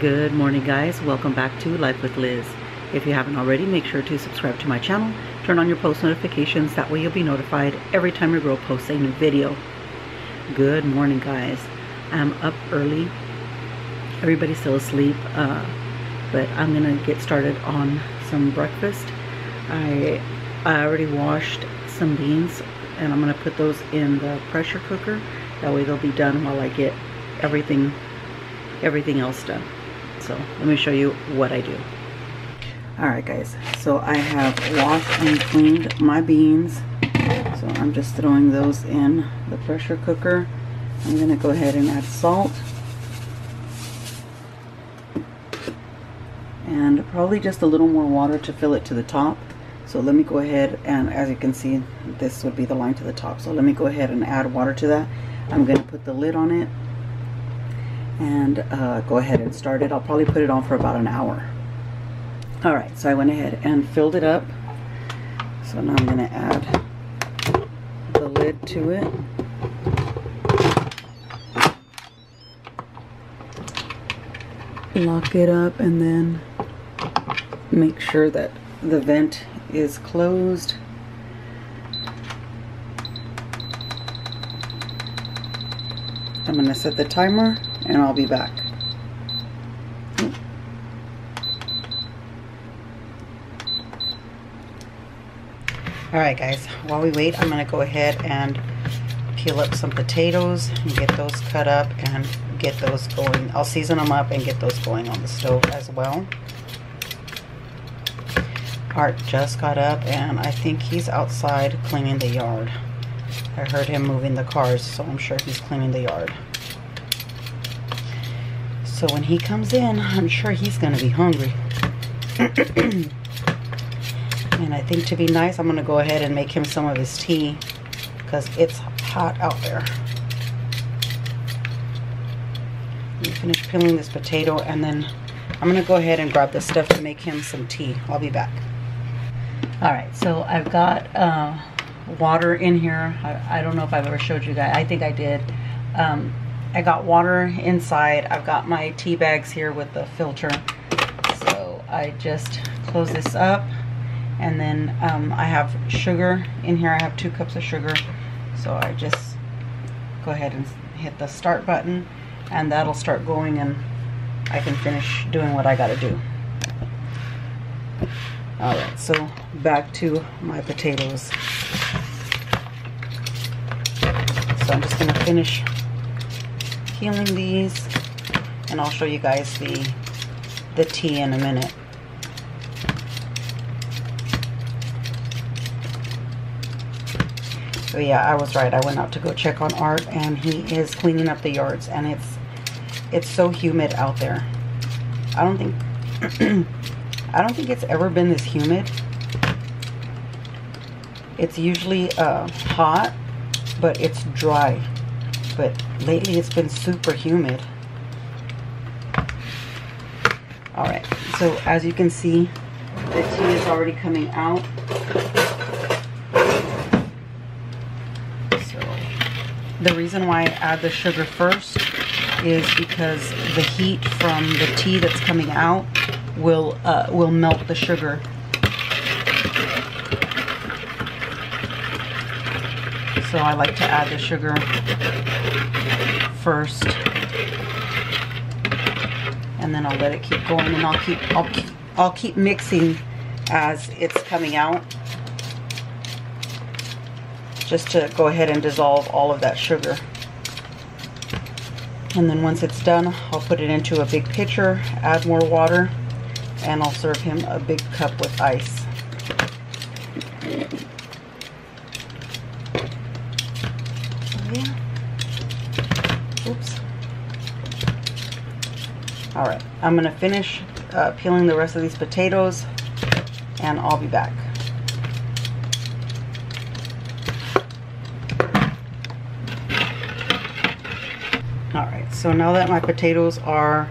Good morning, guys. Welcome back to Life with Liz. If you haven't already, make sure to subscribe to my channel, turn on your post notifications, that way you'll be notified every time your girl posts a new video. Good morning, guys. I'm up early. Everybody's still asleep, but I'm gonna get started on some breakfast. I already washed some beans and I'm gonna put those in the pressure cooker. That way they'll be done while I get everything else done. So let me show you what I do. Alright, guys, so I have washed and cleaned my beans, so I'm just throwing those in the pressure cooker. I'm gonna go ahead and add salt and probably just a little more water to fill it to the top. So let me go ahead, and as you can see, this would be the line to the top, so let me go ahead and add water to that. I'm gonna put the lid on it and go ahead and start it. I'll probably put it on for about an hour. Alright, so I went ahead and filled it up. So now I'm going to add the lid to it. Lock it up and then make sure that the vent is closed. I'm going to set the timer and I'll be back. Alright, guys, while we wait, I'm going to go ahead and peel up some potatoes and get those cut up and get those going. I'll season them up and get those going on the stove as well. Art just got up and I think he's outside cleaning the yard. I heard him moving the cars, so I'm sure he's cleaning the yard. So when he comes in, I'm sure he's going to be hungry. And I think to be nice, I'm going to go ahead and make him some of his tea because it's hot out there. Let me finish peeling this potato and then I'm going to go ahead and grab the stuff to make him some tea. I'll be back. Alright, so I've got water in here. I don't know if I've ever showed you guys. I think I did. I got water inside. I've got my tea bags here with the filter. So I just close this up. And then I have sugar in here. I have 2 cups of sugar. So I just go ahead and hit the start button. And that'll start going and I can finish doing what I gotta do. Alright, so back to my potatoes. So I'm just going to finish peeling these and I'll show you guys the tea in a minute. So yeah, I was right. I went out to go check on Art and he is cleaning up the yards and it's so humid out there. I don't think it's ever been this humid. It's usually hot, but it's dry. But lately it's been super humid. Alright, so as you can see, the tea is already coming out. So the reason why I add the sugar first is because the heat from the tea that's coming out will melt the sugar. So I like to add the sugar first, and then I'll let it keep going, and I'll keep mixing as it's coming out, just to go ahead and dissolve all of that sugar. And then once it's done, I'll put it into a big pitcher, add more water, and I'll serve him a big cup with ice. Oops. Alright, I'm going to finish peeling the rest of these potatoes and I'll be back. Alright, so now that my potatoes are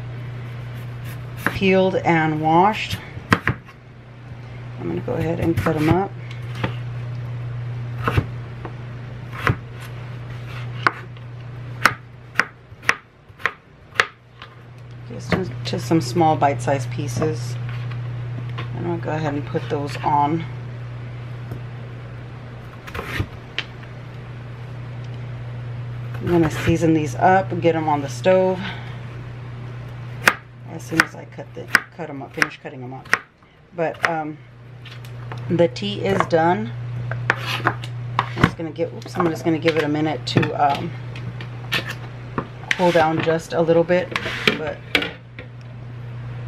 peeled and washed, I'm going to go ahead and cut them up. to some small bite-sized pieces. And I'll go ahead and put those on. I'm gonna season these up and get them on the stove as soon as I cut them up, finish cutting them up. But the tea is done. I'm just gonna give it a minute to cool down just a little bit. But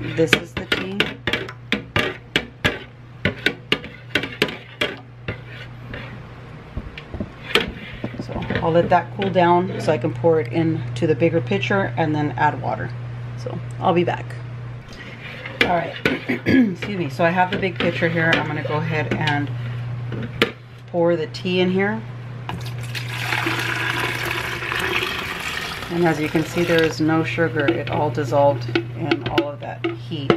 this is the tea. So I'll let that cool down so I can pour it into the bigger pitcher and then add water. So I'll be back. All right, excuse me. So I have the big pitcher here. I'm gonna go ahead and pour the tea in here. And as you can see, there is no sugar. It all dissolved in all of that heat.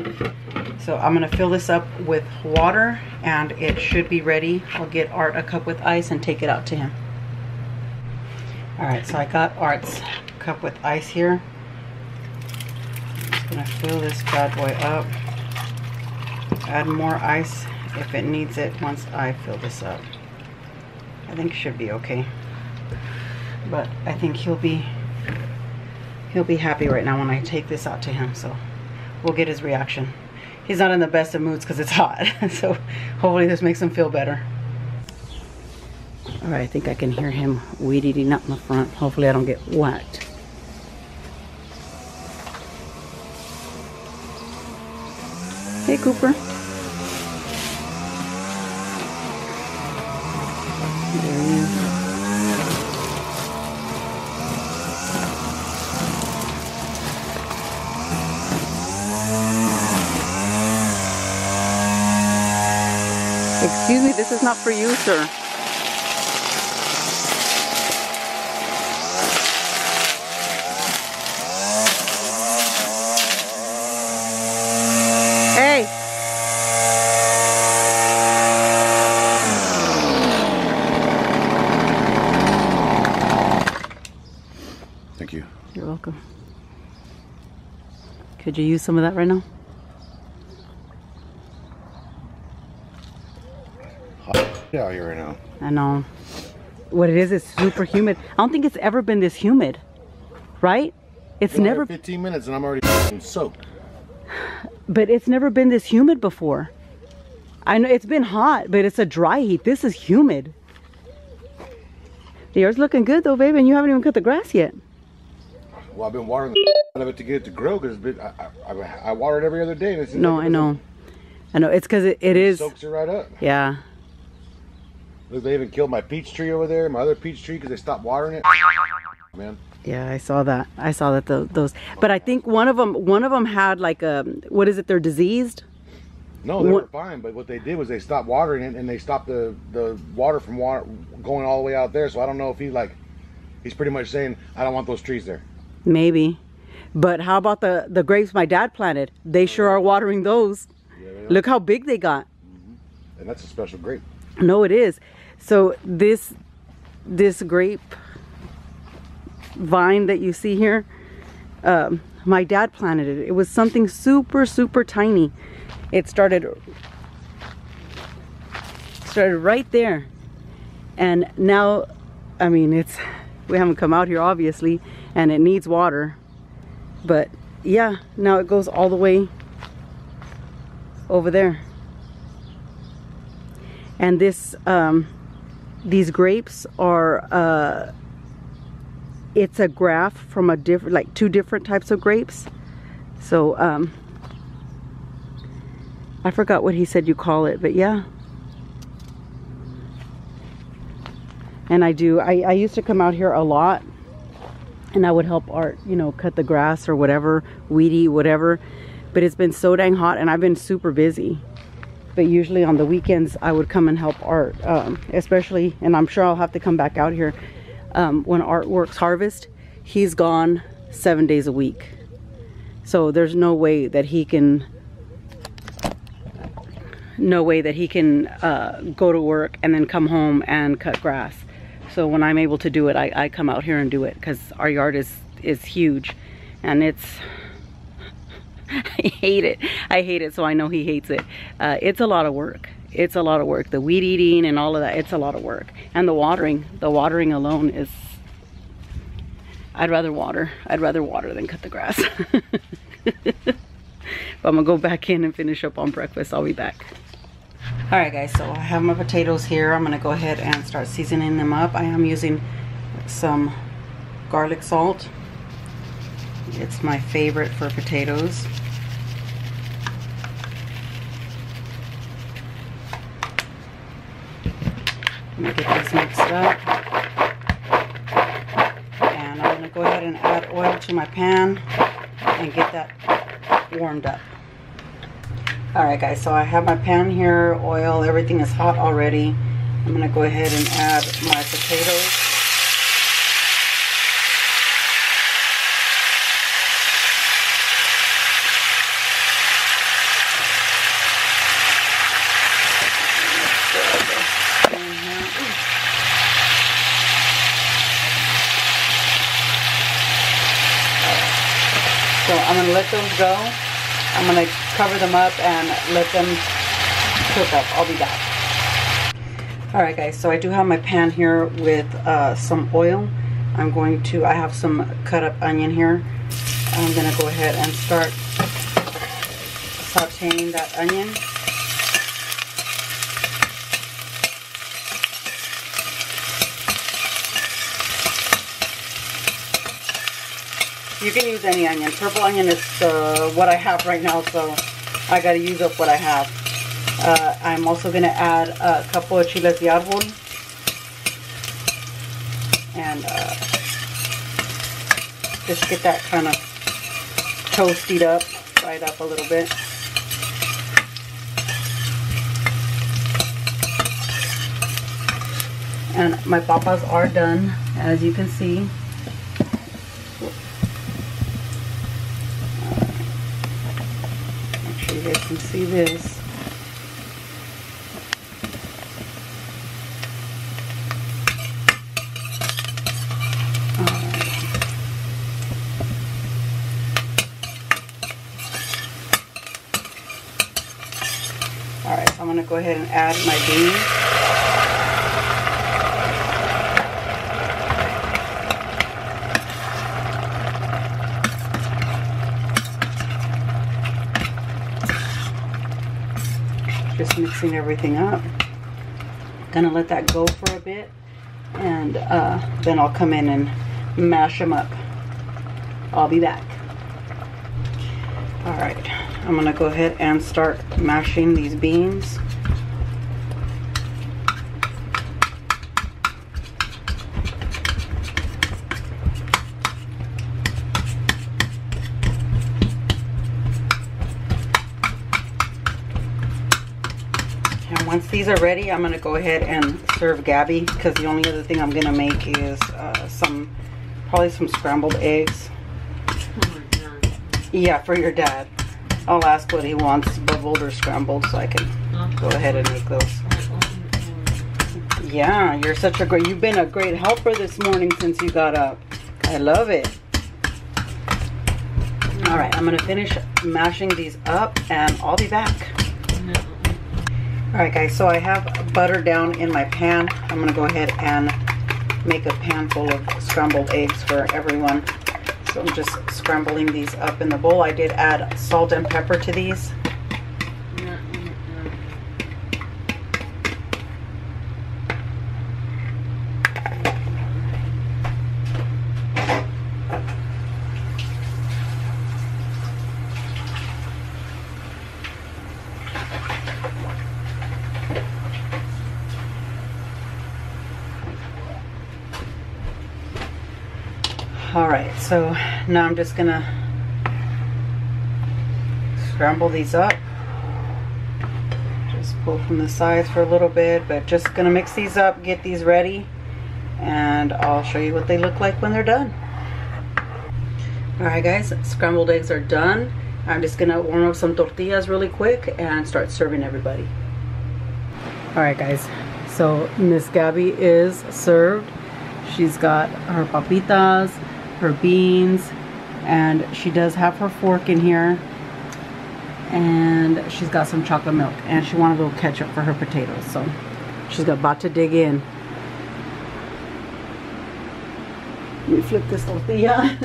So I'm gonna fill this up with water and it should be ready. I'll get Art a cup with ice and take it out to him. All right, so I got Art's cup with ice here. I'm just gonna fill this bad boy up. Add more ice if it needs it once I fill this up. I think it should be okay. But I think he'll be happy right now when I take this out to him. So we'll get his reaction. He's not in the best of moods because it's hot. So hopefully this makes him feel better. All right, I think I can hear him weed eating up in the front. Hopefully I don't get whacked. Hey, Cooper. There he is. Excuse me, this is not for you, sir. Hey! Thank you. You're welcome. Could you use some of that right now? Hot out here right now. I know. What it is super humid. I don't think it's ever been this humid, right? It's never. 15 minutes and I'm already soaked. But it's never been this humid before. I know it's been hot, but it's a dry heat. This is humid. The air's looking good though, babe, and you haven't even cut the grass yet. Well, I've been watering the out of it to get it to grow because I water it every other day. And No, I know. I know. It's because it is. Soaks it right up. Yeah. Look, they even killed my peach tree over there, my other peach tree, because they stopped watering it. Man. Yeah, I saw that. I saw that those. But I think one of them had like a, what is it? They're diseased. No, they were fine. But what they did was they stopped watering it and they stopped the water from going all the way out there. So I don't know if he's pretty much saying I don't want those trees there. Maybe. But how about the grapes my dad planted? They sure are watering those. Yeah, look how big they got. Mm-hmm. And that's a special grape. No, it is. So this grape vine that you see here, my dad planted it. It was something super tiny. It started right there, and now, I mean, we haven't come out here obviously, and it needs water, but yeah, now it goes all the way over there. And this these grapes are it's a graft from a different, like 2 different types of grapes. So I forgot what he said you call it, but yeah. And I used to come out here a lot, and I would help Art, you know, cut the grass or whatever, weedy, whatever. But it's been so dang hot and I've been super busy. But usually on the weekends I would come and help Art, especially, and I'm sure I'll have to come back out here when Art works harvest. He's gone 7 days a week, so there's no way that he can go to work and then come home and cut grass. So when I'm able to do it, I come out here and do it, because our yard is huge, and it's I hate it. I hate it, so I know he hates it. It's a lot of work. It's a lot of work. The weed eating and all of that, it's a lot of work. And the watering alone is, I'd rather water than cut the grass. But I'm gonna go back in and finish up on breakfast. I'll be back. All right, guys, so I have my potatoes here. I'm gonna go ahead and start seasoning them up. I am using some garlic salt. It's my favorite for potatoes. I'm gonna get this mixed up. And I'm gonna go ahead and add oil to my pan and get that warmed up. Alright guys, so I have my pan here, oil, everything is hot already. I'm gonna go ahead and add my potatoes. So I'm going to let those go. I'm going to cover them up and let them cook up. I'll be back. Alright guys, so I do have my pan here with some oil. I have some cut up onion here. I'm going to go ahead and start sauteing that onion. You can use any onion. Purple onion is what I have right now, so I gotta use up what I have. I'm also gonna add a couple of chiles de árbol and just get that kind of toasted up, fried up a little bit. And my papas are done, as you can see. You guys can see this. Alright, so I'm going to go ahead and add my beans. Just mixing everything up. Gonna let that go for a bit, and then I'll come in and mash them up. I'll be back. Alright, I'm gonna go ahead and start mashing these beans. Once these are ready, I'm going to go ahead and serve Gabby, because the only other thing I'm going to make is probably some scrambled eggs. Yeah, for your dad. I'll ask what he wants, bubbled or scrambled, so I can go ahead and make those. Yeah, you've been a great helper this morning since you got up. I love it. Alright, I'm going to finish mashing these up and I'll be back. Alright guys, so I have butter down in my pan. I'm going to go ahead and make a pan full of scrambled eggs for everyone. So I'm just scrambling these up in the bowl. I did add salt and pepper to these. Alright, so now I'm just gonna scramble these up. Just pull from the sides for a little bit, but just gonna mix these up, get these ready, and I'll show you what they look like when they're done. Alright guys, scrambled eggs are done. I'm just gonna warm up some tortillas really quick and start serving everybody. Alright guys, so Miss Gabby is served. She's got her papitas, her beans, and she does have her fork in here. and she's got some chocolate milk, and she wanted a little ketchup for her potatoes, so she's about to dig in. Let me flip this tortilla.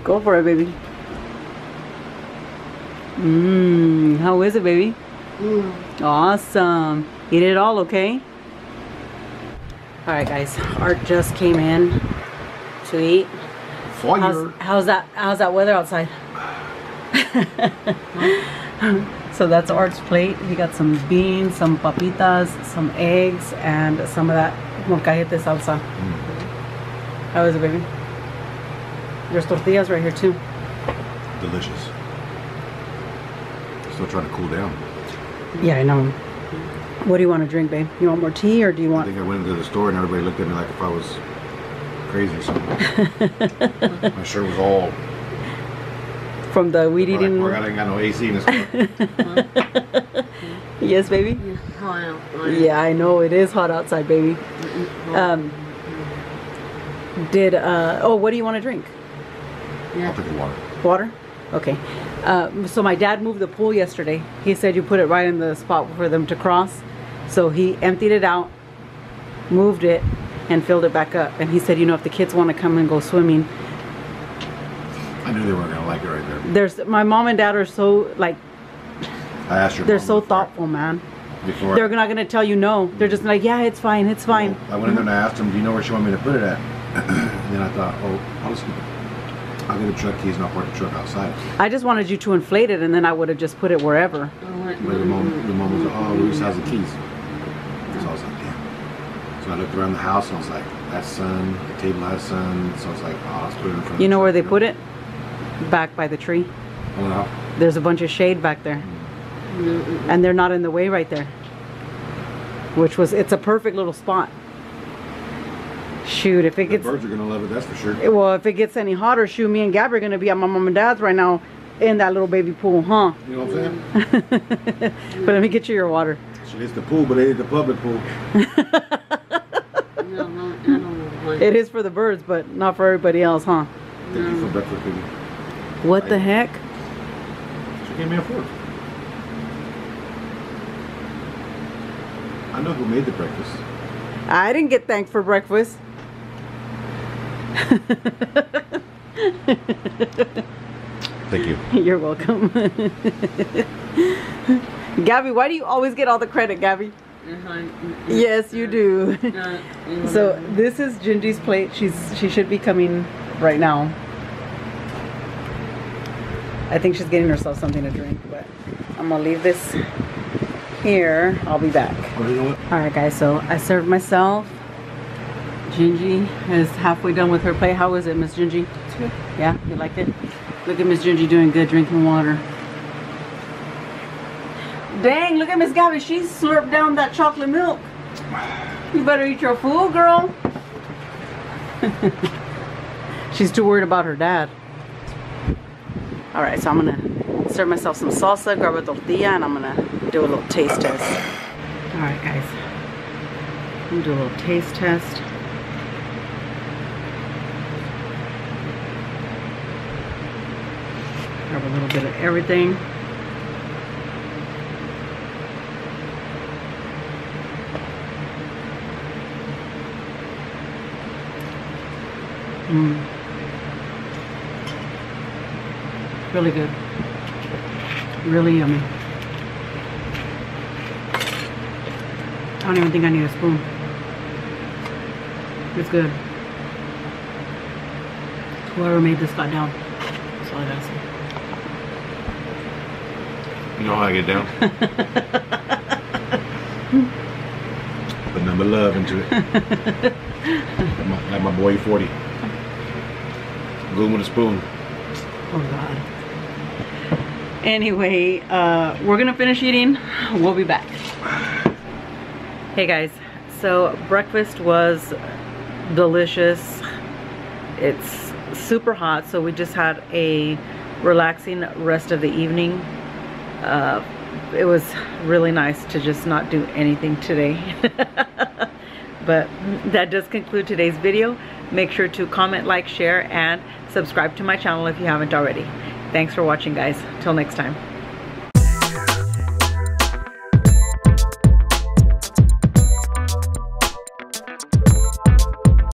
Go for it, baby. How is it, baby? Awesome. Eat it all, okay? Alright guys, Art just came in to eat. How's that weather outside? So that's Art's plate. He got some beans, some papitas, some eggs, and some of that molcajete salsa. How is it, baby? There's tortillas right here too. Delicious. Still trying to cool down. Yeah, I know. What do you want to drink, babe? You want more tea, or do you want... I think I went into the store and everybody looked at me like if I was crazy or something. My shirt was all... From the weed eating... I ain't got no AC in this car. Yes, baby? Yeah, I know. It is hot outside, baby. Oh, what do you want to drink? I'll take the water. Water? Okay. So my dad moved the pool yesterday. He said you put it right in the spot for them to cross. So he emptied it out, moved it, and filled it back up. And he said, you know, if the kids want to come and go swimming. I knew they weren't going to like it right there. My mom and dad are so, like, I asked your they're mom so before. thoughtful, man. Before they're not going to tell you no. They're just like, yeah, it's fine, it's fine. Well, I went in there and I asked them, do you know where she wanted me to put it at? And then I thought, oh, I'll get a truck keys and I'll park the truck outside. I just wanted you to inflate it, and then I would have just put it wherever. But the mom was like, oh, Luis has the keys. So I was like, damn. So I looked around the house and I was like, that's sun, the table has sun. So I was like, oh, let's put it in front of You know the where they truck. put it? Back by the tree. Oh, no. There's a bunch of shade back there. And they're not in the way right there. It's a perfect little spot. Shoot, if it gets... The birds are going to love it, that's for sure. Well, if it gets any hotter, shoot, me and Gabby are going to be at my mom and dad's right now in that little baby pool, huh? You know what I'm saying? But let me get you your water. She hits the pool, but it ain't the public pool. It is for the birds, but not for everybody else, huh? Thank you for breakfast, baby. What the heck? She gave me a fork. I know who made the breakfast. I didn't get thanked for breakfast. Thank you. You're welcome. Gabby, why do you always get all the credit, Gabby? Yes, you do. So this is Gingy's plate. She should be coming right now. I think she's getting herself something to drink, but I'm gonna leave this here. I'll be back. Alright guys, so I served myself. Gingy is halfway done with her plate. How is it, Miss Gingy? Yeah, you like it? Look at Miss Gingy doing good, drinking water. Dang, look at Miss Gabby. She slurped down that chocolate milk. You better eat your food, girl. She's too worried about her dad. Alright, so I'm gonna serve myself some salsa, grab a tortilla, and I'm gonna do a little taste test. Alright guys, I'm gonna do a little taste test. Grab a little bit of everything. Really good. Really yummy. I don't even think I need a spoon. It's good. Whoever made this got down. That's all I gotta say. You know how I get down? Put number love into it. like my boy 40. Glue with a spoon. Oh God. Anyway, we're gonna finish eating. We'll be back. Hey guys, so breakfast was delicious. It's super hot, so we just had a relaxing rest of the evening. It was really nice to just not do anything today. But that does conclude today's video. Make sure to comment, like, share, and subscribe to my channel if you haven't already. Thanks for watching, guys. Till next time.